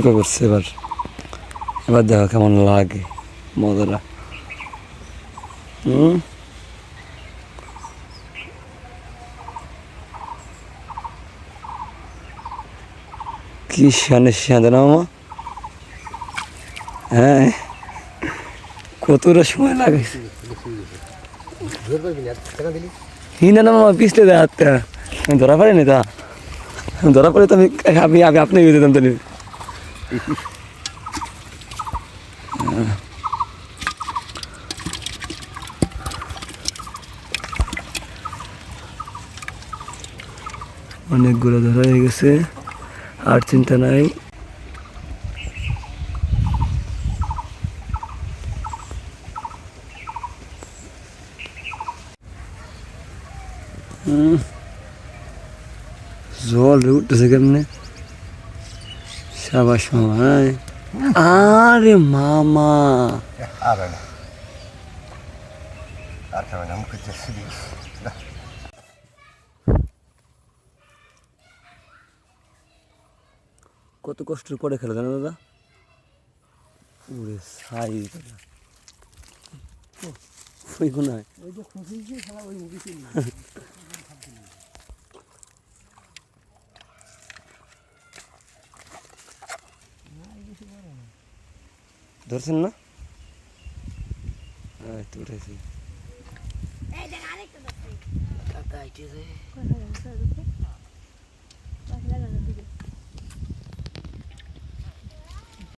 শুরু করছে এবার। এবার দেখো কেমন লাগে মজাটা। কি শানে না মামা? হ্যাঁ, কতটা সময় লাগে। হিনা না মামা, পিছলে দেয় হাতটা। আমি ধরা পারিনি তা, ধরা পড়ে তো আমি আপনি দিতাম তাহলে। অনেকগুলো ধরা হয়ে গেছে, আর চিন্তা নাই। জল উঠতেছে কেমনে। সাবাস মামা। হ্যাঁ, আরে মামা কত কষ্টের পরে খেলা জানো দাদা। ওরে সাই ওই কোনায় ধরছেন না? তো উঠেছি।